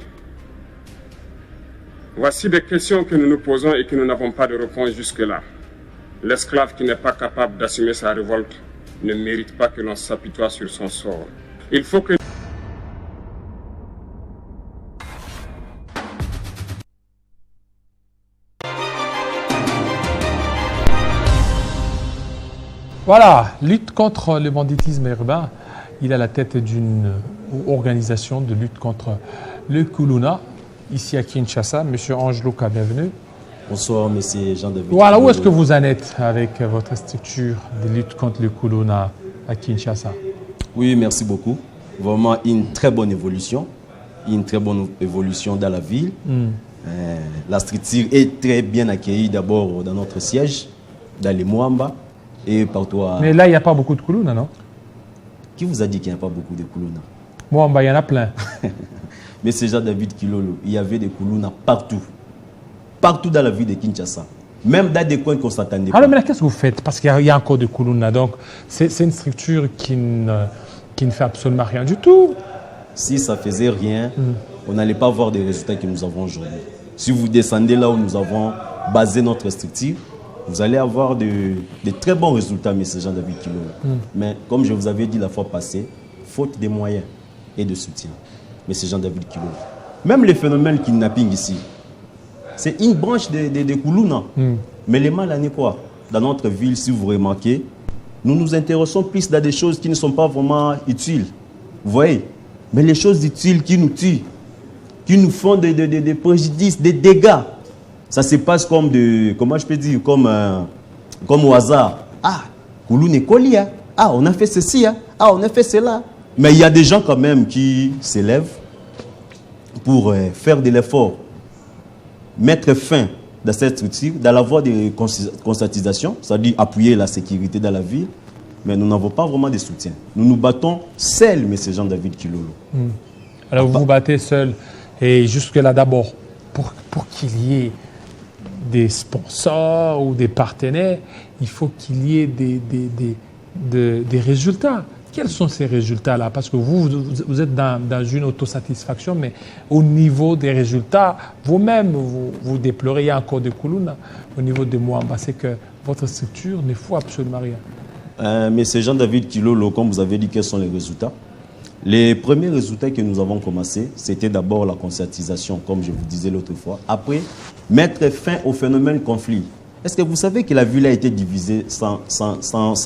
Voici des questions que nous nous posons et que nous n'avons pas de réponse jusque-là. L'esclave qui n'est pas capable d'assumer sa révolte ne mérite pas que l'on s'apitoie sur son sort. Il faut que... Voilà, lutte contre le banditisme urbain. Il est à la tête d'une organisation de lutte contre le Kuluna, ici à Kinshasa. Monsieur Ange Luka, bienvenue. Bonsoir, monsieur Jean-David. Voilà, où est-ce que vous en êtes avec votre structure de lutte contre le Kuluna à Kinshasa? Oui, merci beaucoup. Vraiment une très bonne évolution. Une très bonne évolution dans la ville. La structure est très bien accueillie d'abord dans notre siège, dans les Mwamba et partout à... Mais là, il n'y a pas beaucoup de Kuluna, non? Qui vous a dit qu'il n'y a pas beaucoup de Kuluna? Mwamba, il y en a plein. Monsieur Jean-David Kilolo, il y avait des Kuluna partout. Partout dans la ville de Kinshasa. Même dans des coins qu'on ne s'attendait pas. Alors, mais qu'est-ce que vous faites? Parce qu'il y a encore de Kuluna. Donc, c'est une structure qui ne fait absolument rien du tout. Si ça ne faisait rien, on n'allait pas voir des résultats que nous avons aujourd'hui. Si vous descendez là où nous avons basé notre structure, vous allez avoir de très bons résultats, M. Jean-David Kilolo. Mais comme je vous avais dit la fois passée, faute de moyens et de soutien, M. Jean-David Kilolo. Même les phénomènes kidnapping ici, c'est une branche de Koulouna. Mais les mal n'est quoi? Dans notre ville, si vous remarquez, nous nous intéressons plus dans des choses qui ne sont pas vraiment utiles. Vous voyez? Mais les choses utiles qui nous tuent, qui nous font des préjudices, des dégâts, ça se passe comme comment je peux dire, comme au hasard. Ah, Kouloune est collé, hein? Ah, on a fait ceci, hein? Ah, on a fait cela. Mais il y a des gens quand même qui s'élèvent pour faire de l'effort, mettre fin dans cette structure, dans la voie de conscientisation, c'est-à-dire appuyer la sécurité dans la ville, mais nous n'avons pas vraiment de soutien. Nous nous battons seuls, M. Jean-David Kilolo. Alors vous vous battez seul, et jusque-là d'abord, pour qu'il y ait des sponsors ou des partenaires, il faut qu'il y ait des résultats. Quels sont ces résultats-là? Parce que vous êtes dans une autosatisfaction, mais au niveau des résultats, vous-même, vous déplorez, il y a encore des Koulouna au niveau de Mwamba, c'est que votre structure ne faut absolument rien. Mais c'est Jean-David Kilolo, comme vous avez dit, quels sont les résultats? Les premiers résultats que nous avons commencé, c'était d'abord la conscientisation, comme je vous disais l'autre fois. Après, mettre fin au phénomène conflit. Est-ce que vous savez que la ville a été divisée sans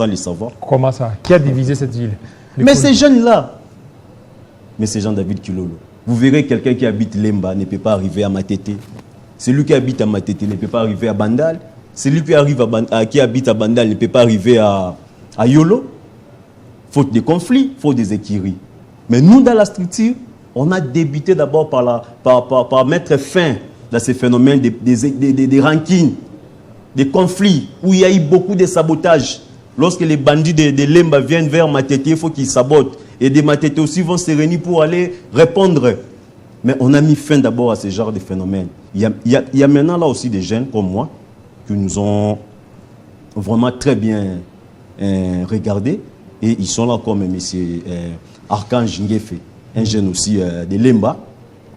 le savoir? Comment ça? Qui a divisé cette ville? Mais ces jeunes-là, mais c'est Jean-David Kilolo. Vous verrez quelqu'un qui habite Lemba ne peut pas arriver à Matete. Celui qui habite à Matete ne peut pas arriver à Bandal. Celui qui habite à Bandal ne peut pas arriver à Yolo. Faute de conflits, faute des écuries. Mais nous, dans la structure, on a débuté d'abord par mettre fin à ces phénomènes des rankings, des conflits, où il y a eu beaucoup de sabotage. Lorsque les bandits de Lemba viennent vers Matete, il faut qu'ils sabotent. Et des Matete aussi vont se réunir pour aller répondre. Mais on a mis fin d'abord à ce genre de phénomènes. Il y a maintenant là aussi des jeunes comme moi qui nous ont vraiment très bien regardés. Et ils sont là comme M. Archange Ngéfé, un jeune aussi de Lemba,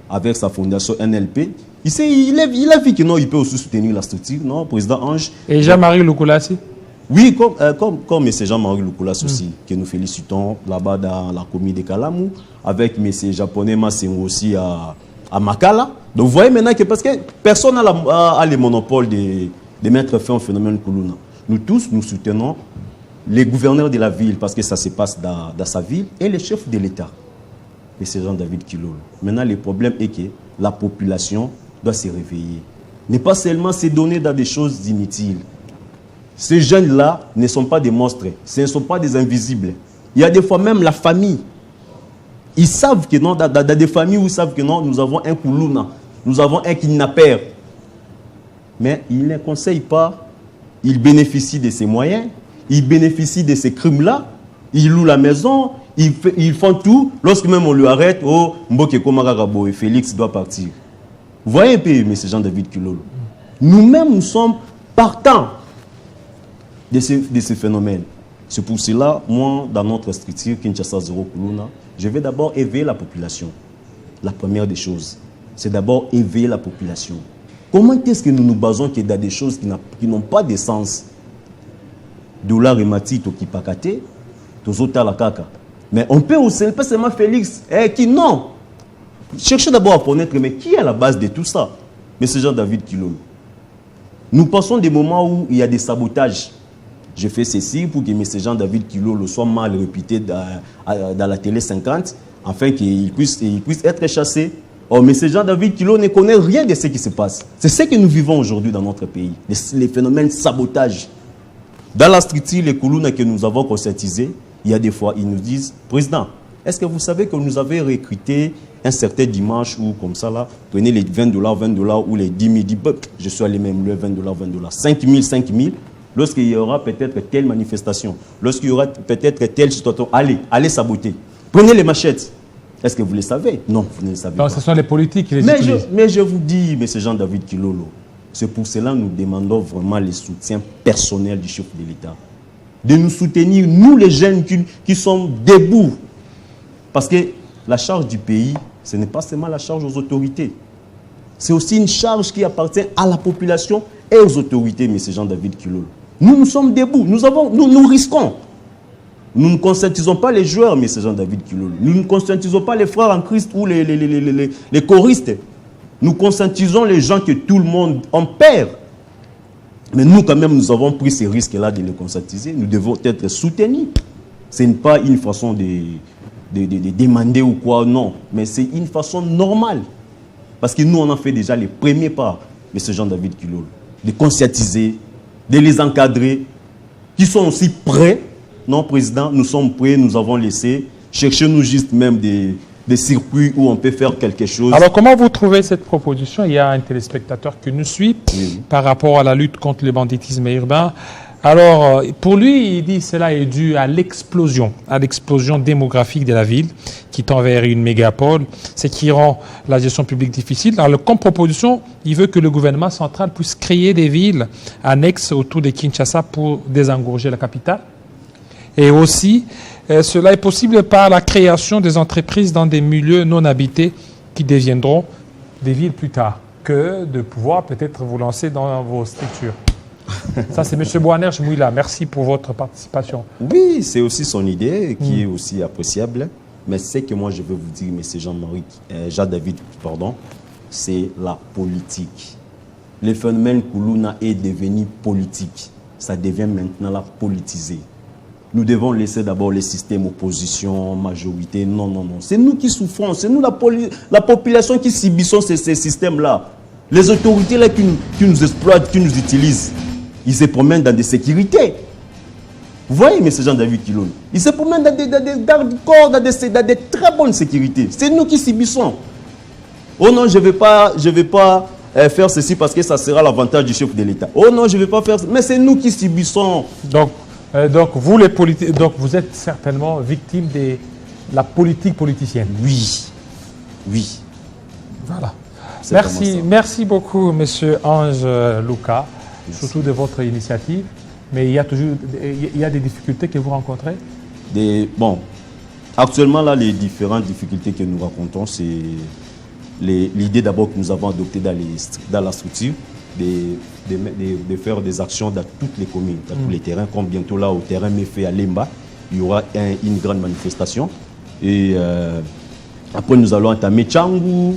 avec sa fondation NLP. Il a vu que non, il peut aussi soutenir la structure, non, président Ange. Et Jean-Marie Loukoulasi? Oui, comme M. Jean-Marie Loukoulasi aussi, que nous félicitons là-bas dans la commune de Kalamou, avec M. Japonais Massengo aussi à Makala. Donc vous voyez maintenant que, parce que personne n'a le monopole de mettre fin au phénomène Koulouna. Nous tous, nous soutenons les gouverneurs de la ville, parce que ça se passe dans sa ville, et les chefs de l'État. Et c'est Jean-David Kilolo. Maintenant, le problème est que la population doit se réveiller. Ne pas seulement se donner dans des choses inutiles. Ces jeunes-là ne sont pas des monstres, ce ne sont pas des invisibles. Il y a des fois même la famille. Ils savent que non, dans des familles où ils savent que non, nous avons un Koulouna, nous avons un kidnappeur. Mais ils ne conseillent pas, ils bénéficient de ces moyens, ils bénéficient de ces crimes-là, ils louent la maison, ils font tout. Lorsque même on lui arrête, oh, Mboke Komaragabo et Félix doit partir. Vous voyez un peu, M. Jean-David Kilolo. Nous-mêmes, nous sommes partants de ce phénomène. C'est pour cela, moi, dans notre structure, Kinshasa Zéro Koulouna, je vais d'abord éveiller la population. La première des choses, c'est d'abord éveiller la population. Comment est-ce que nous nous basons que dans des choses qui n'ont pas de sens? Dollar et Mati, Toki Pakate, Tozota la Kaka. Mais on peut aussi, pas seulement Félix, qui non. Cherchez d'abord à connaître, mais qui est à la base de tout ça? M. Jean-David Kilolo. Nous passons des moments où il y a des sabotages. Je fais ceci pour que M. Jean-David Kilolo soit mal réputé dans la télé 50, afin qu'il puisse être chassé. Or, M. Jean-David Kilolo ne connaît rien de ce qui se passe. C'est ce que nous vivons aujourd'hui dans notre pays. Les phénomènes de sabotage. Dans la structure, les Koulouna que nous avons conscientisés, il y a des fois, ils nous disent, Président, est-ce que vous savez que nous avons recruté un certain dimanche ou comme ça là, prenez les $20, $20 ou les 10 000, je suis allé même le $20, $20, 5 000, lorsqu'il y aura peut-être telle manifestation, lorsqu'il y aura peut-être telle situation, allez saboter. Prenez les machettes. Est-ce que vous le savez? Non, vous ne le savez pas. Ce sont les politiques qui les utilisent. Mais je vous dis, M. Jean-David Kilolo, c'est pour cela que nous demandons vraiment le soutien personnel du chef de l'État. De nous soutenir, nous les jeunes qui sont debout. Parce que la charge du pays, ce n'est pas seulement la charge aux autorités. C'est aussi une charge qui appartient à la population et aux autorités, M. Jean-David Kilolo. Nous sommes debout, nous risquons. Nous ne conscientisons pas les joueurs, M. Jean-David Kilolo. Nous ne conscientisons pas les frères en Christ ou les choristes. Nous conscientisons les gens que tout le monde en perd. Mais nous, quand même, nous avons pris ces risques-là de les conscientiser. Nous devons être soutenus. Ce n'est pas une façon de demander ou quoi, non. Mais c'est une façon normale. Parce que nous, on a fait déjà les premiers pas, M. Jean-David Kilolo, de conscientiser, de les encadrer, qui sont aussi prêts. Non, Président, nous sommes prêts, nous avons laissé. Cherchez-nous juste même des circuits où on peut faire quelque chose. Alors, comment vous trouvez cette proposition? Il y a un téléspectateur qui nous suit par rapport à la lutte contre le banditisme urbain. Alors, pour lui, il dit que cela est dû à l'explosion démographique de la ville qui tend vers une mégapole, ce qui rend la gestion publique difficile. Alors, comme proposition, il veut que le gouvernement central puisse créer des villes annexes autour de Kinshasa pour désengorger la capitale. Et aussi, cela est possible par la création des entreprises dans des milieux non habités qui deviendront des villes plus tard, que de pouvoir peut-être vous lancer dans vos structures. Ça, c'est M. Boanerge Mouila. Merci pour votre participation. Oui, c'est aussi son idée qui est aussi appréciable. Mais c'est que moi, je veux vous dire, M. Jean-David, c'est la politique. Le phénomène Koulouna est devenu politique. Ça devient maintenant la politisée. Nous devons laisser d'abord les systèmes opposition, majorité. Non, non, non. C'est nous qui souffrons. C'est nous, la population, qui subissons ces systèmes-là. Les autorités là, qui nous exploitent, qui nous utilisent, ils se promènent dans des sécurités. Vous voyez, M. Jean-David Kilolo, ils se promènent dans des garde-corps, dans des très bonnes sécurités. C'est nous qui subissons. Oh non, je ne vais pas faire ceci parce que ça sera l'avantage du chef de l'État. Oh non, je ne vais pas faire ça. Mais c'est nous qui subissons. Donc vous, les politiques, donc vous êtes certainement victime de la politique politicienne. Oui. Oui. Voilà. Merci beaucoup, M. Ange Lucas, surtout de votre initiative. Mais il y a des difficultés que vous rencontrez? Bon, actuellement, là, les différentes difficultés que nous rencontrons, c'est l'idée d'abord que nous avons adoptée dans la structure de faire des actions dans toutes les communes, dans tous les terrains, comme bientôt là au terrain Méfé à Lemba, il y aura une grande manifestation. Et après, nous allons entamer Tchangou,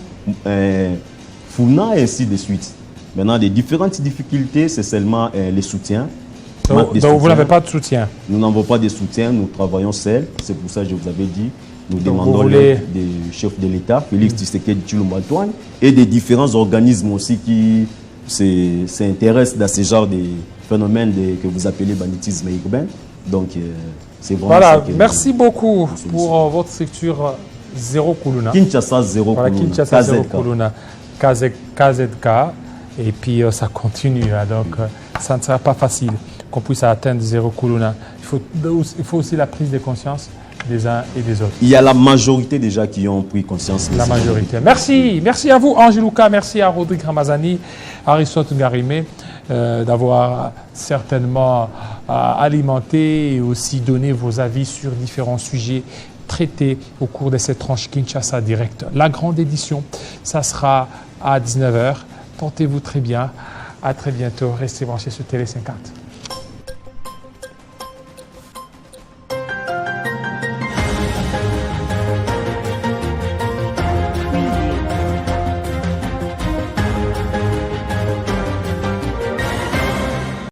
Founa et ainsi de suite. Maintenant, des différentes difficultés, c'est seulement les soutiens. Donc vous n'avez pas de soutien? Nous n'avons pas de soutien, nous travaillons seuls. C'est pour ça que je vous avais dit, nous demandons l'aide des chefs de l'État, Félix Tshisekedi Tshilombo Antoine, et des différents organismes aussi qui s'intéressent dans ce genre de phénomènes que vous appelez banditisme urbain. Donc, c'est vraiment voilà, merci beaucoup pour votre structure Zéro Koulouna. Kinshasa Zéro Koulouna. Voilà, Kinshasa Zéro Koulouna. KZK. Et puis ça continue, hein, donc ça ne sera pas facile qu'on puisse atteindre Zéro Koulouna. Il faut aussi la prise de conscience des uns et des autres. Il y a la majorité déjà qui ont pris conscience. La majorité. Merci à vous, Ange Lucas, merci à Rodrigue Ramazani, Aristote Ngarimé, d'avoir certainement alimenté et aussi donné vos avis sur différents sujets traités au cours de cette tranche Kinshasa Direct. La grande édition, ça sera à 19h. Portez-vous très bien. À très bientôt. Restez branchés sur Télé 50.